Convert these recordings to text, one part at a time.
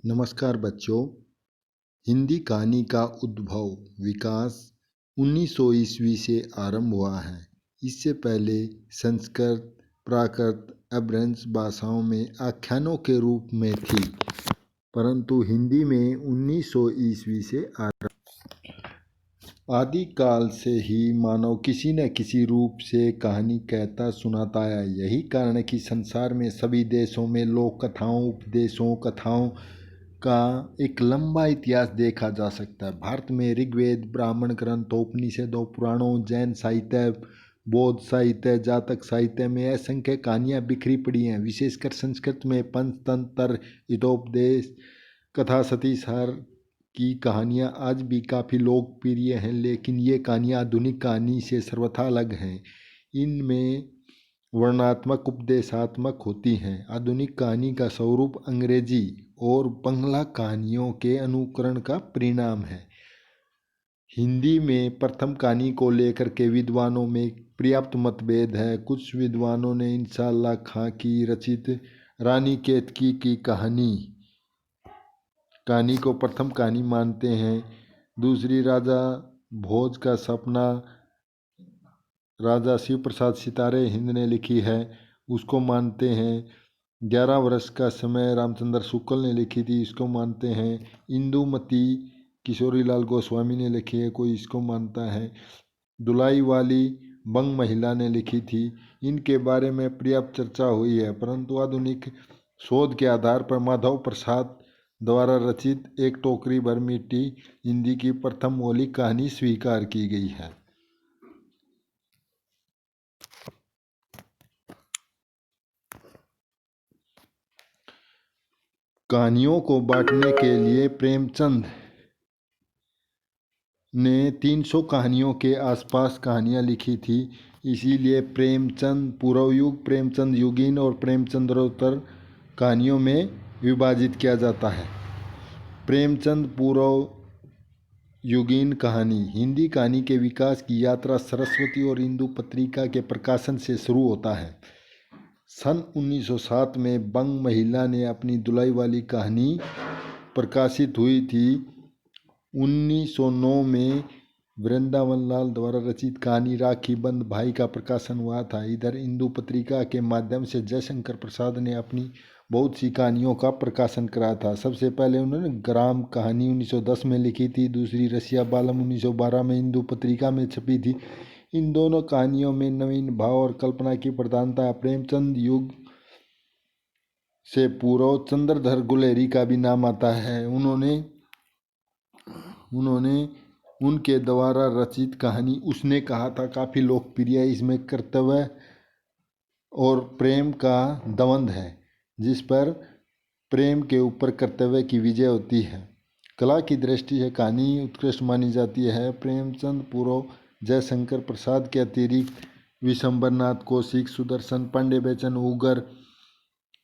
नमस्कार बच्चों। हिंदी कहानी का उद्भव विकास 1900 ईस्वी से आरंभ हुआ है। इससे पहले संस्कृत, प्राकृत, अभ्रंश भाषाओं में आख्यानों के रूप में थी, परंतु हिंदी में 1900 ईस्वी से आरंभ। आदिकाल से ही मानव किसी न किसी रूप से कहानी कहता सुनाता आया। यही कारण है कि संसार में सभी देशों में लोक कथाओं, उपदेशों, कथाओं का एक लंबा इतिहास देखा जा सकता है। भारत में ऋग्वेद, ब्राह्मण ग्रंथ, उपनिषदों, पुराणों, जैन साहित्य, बौद्ध साहित्य, जातक साहित्य में असंख्य कहानियाँ बिखरी पड़ी हैं। विशेषकर संस्कृत में पंचतंत्र, हितोपदेश, कथा, सती, सार की कहानियाँ आज भी काफ़ी लोकप्रिय हैं, लेकिन ये कहानियाँ आधुनिक कहानी से सर्वथा अलग हैं। इनमें वर्णनात्मक, उपदेशात्मक होती हैं। आधुनिक कहानी का स्वरूप अंग्रेजी और बंगला कहानियों के अनुकरण का परिणाम है। हिंदी में प्रथम कहानी को लेकर के विद्वानों में पर्याप्त मतभेद है। कुछ विद्वानों ने इंशाअल्लाह खां की रचित रानी केतकी की कहानी को प्रथम कहानी मानते हैं। दूसरी राजा भोज का सपना राजा शिव प्रसाद सितारे हिंद ने लिखी है, उसको मानते हैं। 11 वर्ष का समय रामचंद्र शुक्ल ने लिखी थी, इसको मानते हैं। इंदुमती किशोरीलाल गोस्वामी ने लिखी है, कोई इसको मानता है। दुलाई वाली बंग महिला ने लिखी थी। इनके बारे में पर्याप्त चर्चा हुई है, परंतु आधुनिक शोध के आधार पर माधव प्रसाद द्वारा रचित एक टोकरी भर मिट्टी हिंदी की प्रथम मौलिक कहानी स्वीकार की गई है। कहानियों को बांटने के लिए प्रेमचंद ने 300 कहानियों के आसपास कहानियाँ लिखी थी। इसीलिए प्रेमचंद पूर्व युग, प्रेमचंद युगीन और प्रेमचंद्रोत्तर कहानियों में विभाजित किया जाता है। प्रेमचंद पूर्व युगीन कहानी। हिंदी कहानी के विकास की यात्रा सरस्वती और इंदु पत्रिका के प्रकाशन से शुरू होता है। सन 1907 में बंग महिला ने अपनी दुलाई वाली कहानी प्रकाशित हुई थी। 1909 में वृंदावन लाल द्वारा रचित कहानी राखी बंद भाई का प्रकाशन हुआ था। इधर इंदु पत्रिका के माध्यम से जयशंकर प्रसाद ने अपनी बहुत सी कहानियों का प्रकाशन करा था। सबसे पहले उन्होंने ग्राम कहानी 1910 में लिखी थी। दूसरी रसिया बालम 1912 में इंदु पत्रिका में छपी थी। इन दोनों कहानियों में नवीन भाव और कल्पना की प्रधानता। प्रेमचंद युग से पूर्व चंद्रधर गुलेरी का भी नाम आता है। उन्होंने उनके द्वारा रचित कहानी उसने कहा था काफ़ी लोकप्रिय है। इसमें कर्तव्य और प्रेम का द्वंद्व है, जिस पर प्रेम के ऊपर कर्तव्य की विजय होती है। कला की दृष्टि से कहानी उत्कृष्ट मानी जाती है। प्रेमचंद पूर्व जयशंकर प्रसाद के अतिरिक्त विशंबरनाथ कौशिक, सुदर्शन पांडे बेचन, उगर,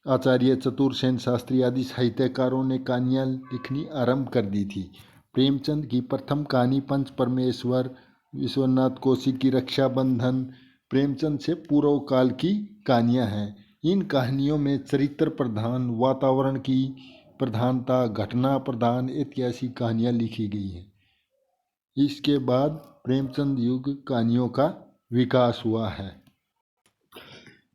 आचार्य चतुरसेन शास्त्री आदि साहित्यकारों ने कहानियाँ लिखनी आरंभ कर दी थी। प्रेमचंद की प्रथम कहानी पंच परमेश्वर, विश्वनाथ कौशिक की रक्षाबंधन प्रेमचंद से पूर्व काल की कहानियाँ हैं। इन कहानियों में चरित्र प्रधान, वातावरण की प्रधानता, घटना प्रधान ऐतिहासिक कहानियाँ लिखी गई हैं। इसके बाद प्रेमचंद युग कहानियों का विकास हुआ है।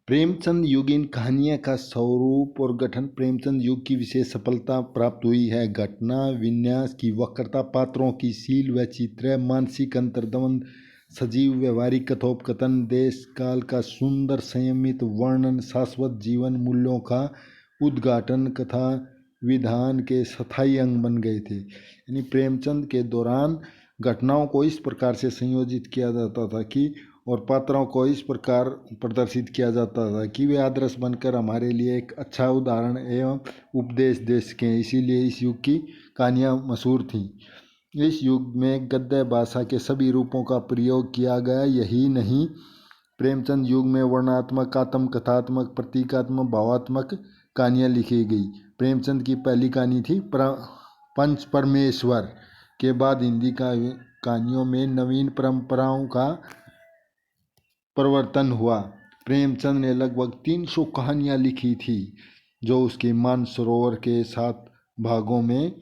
प्रेमचंद युगीन कहानियाँ का स्वरूप और गठन। प्रेमचंद युग की विशेष सफलता प्राप्त हुई है। घटना विन्यास की वक्रता, पात्रों की शील व चित्र, मानसिक अंतर्द्वंद, सजीव व्यवहारिक कथोपकथन, देश काल का सुंदर संयमित वर्णन, शाश्वत जीवन मूल्यों का उद्घाटन कथा विधान के स्थायी अंग बन गए थे। यानी प्रेमचंद के दौरान घटनाओं को इस प्रकार से संयोजित किया जाता था कि और पात्रों को इस प्रकार प्रदर्शित किया जाता था कि वे आदर्श बनकर हमारे लिए एक अच्छा उदाहरण एवं उपदेश दे सकें। इसीलिए इस युग की कहानियाँ मशहूर थीं। इस युग में गद्य भाषा के सभी रूपों का प्रयोग किया गया। यही नहीं, प्रेमचंद युग में वर्णनात्मक, आत्मकथात्मक, प्रतीकात्मक, भावात्मक कहानियाँ लिखी गई। प्रेमचंद की पहली कहानी थी पंच परमेश्वर। के बाद हिंदी कहानियों में नवीन परंपराओं का परिवर्तन हुआ। प्रेमचंद ने लगभग 300 कहानियाँ लिखी थी, जो उसके मानसरोवर के साथ भागों में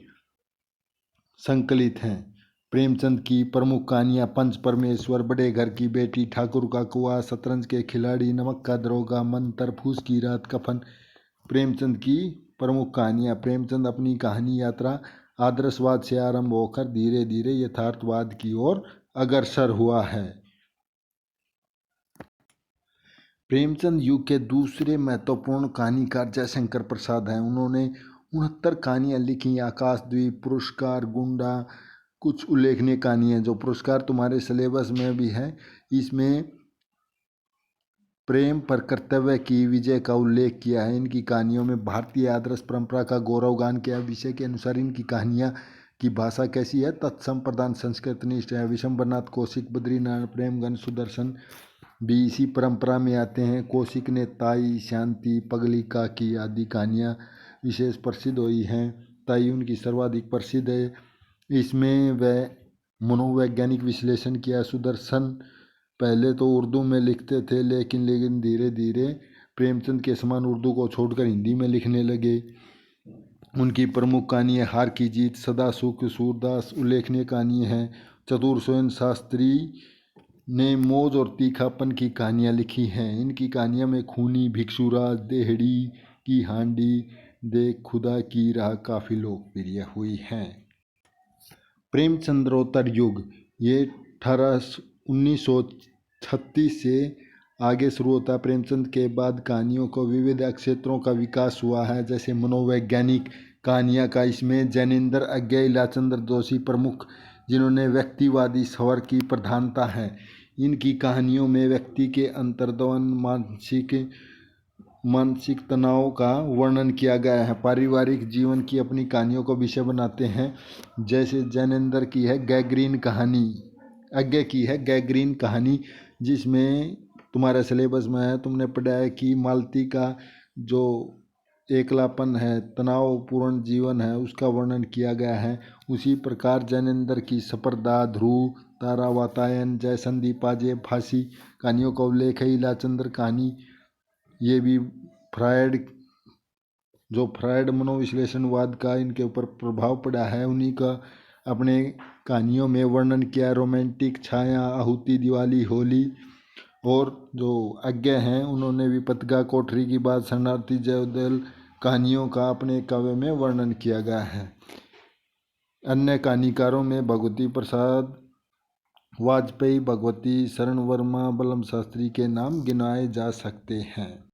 संकलित हैं। प्रेमचंद की प्रमुख कहानियाँ पंच परमेश्वर, बड़े घर की बेटी, ठाकुर का कुआं, शतरंज के खिलाड़ी, नमक का दरोगा, मंतर, फूस की रात, कफन। प्रेमचंद की प्रमुख कहानियाँ। प्रेमचंद अपनी कहानी यात्रा आदर्शवाद से आरंभ होकर धीरे धीरे यथार्थवाद की ओर अग्रसर हुआ है। प्रेमचंद युग के दूसरे महत्वपूर्ण कहानीकार जयशंकर प्रसाद हैं। उन्होंने 69 कहानियाँ लिखी। आकाशद्वीप, पुरस्कार, गुंडा कुछ उल्लेखनीय कहानियाँ। जो पुरस्कार तुम्हारे सिलेबस में भी है, इसमें प्रेम पर कर्तव्य की विजय का उल्लेख किया है। इनकी कहानियों में भारतीय आदर्श परंपरा का गौरवगान किया। विषय के अनुसार इनकी कहानियाँ की भाषा कैसी है? तत्सम, प्रधान, संस्कृत निष्ठ है। विशंबरनाथ कौशिक, बद्रीनारायण, प्रेमगन, सुदर्शन भी इसी परंपरा में आते हैं। कौशिक ने ताई, शांति, पगली काकी आदि कहानियाँ विशेष प्रसिद्ध हुई हैं। ताई उनकी सर्वाधिक प्रसिद्ध है। इसमें वह मनोवैज्ञानिक विश्लेषण किया। सुदर्शन पहले तो उर्दू में लिखते थे, लेकिन धीरे धीरे प्रेमचंद के समान उर्दू को छोड़कर हिंदी में लिखने लगे। उनकी प्रमुख कहानी है हार की जीत, सदा सुख, सूरदास उल्लेखनीय कहानी है। चतुर सोयन शास्त्री ने मौज और तीखापन की कहानियाँ लिखी हैं। इनकी कहानियों में खूनी, भिक्षुराज, देहड़ी की हांडी, देख खुदा की राह काफ़ी लोकप्रिय हुई हैं। प्रेमचंद्रोत्तर युग ये 1936 से आगे शुरू होता है। प्रेमचंद के बाद कहानियों को विविध क्षेत्रों का विकास हुआ है, जैसे मनोवैज्ञानिक कहानियाँ का इसमें जैनेन्द्र अज्ञे, इलाचंद्र जोशी प्रमुख, जिन्होंने व्यक्तिवादी स्वर की प्रधानता है। इनकी कहानियों में व्यक्ति के अंतर्द्वंद, मानसिक तनाव का वर्णन किया गया है। पारिवारिक जीवन की अपनी कहानियों को विषय बनाते हैं। जैसे जैनेन्द्र की है गैग्रीन कहानी, अज्ञे की है गैग्रीन कहानी, जिसमें तुम्हारे सिलेबस में है, तुमने पढ़ा है कि मालती का जो एकलापन है, तनावपूर्ण जीवन है, उसका वर्णन किया गया है। उसी प्रकार जैनेन्द्र की सपर्दा, ध्रुव तारा, वातायन, जय संदीप आजे, फांसी कहानियों का उल्लेख है। इलाचंद्र कहानी ये भी फ्रायड मनोविश्लेषणवाद का इनके ऊपर प्रभाव पड़ा है, उन्हीं का अपने कहानियों में वर्णन किया। रोमांटिक, छाया, आहुति, दिवाली, होली। और जो अज्ञे हैं उन्होंने भी पतंगा, कोठरी की बात, शरणार्थी, जयोदल कहानियों का अपने काव्य में वर्णन किया गया है। अन्य कहानीकारों में भगवती प्रसाद वाजपेयी, भगवती शरण वर्मा, बलम शास्त्री के नाम गिनाए जा सकते हैं।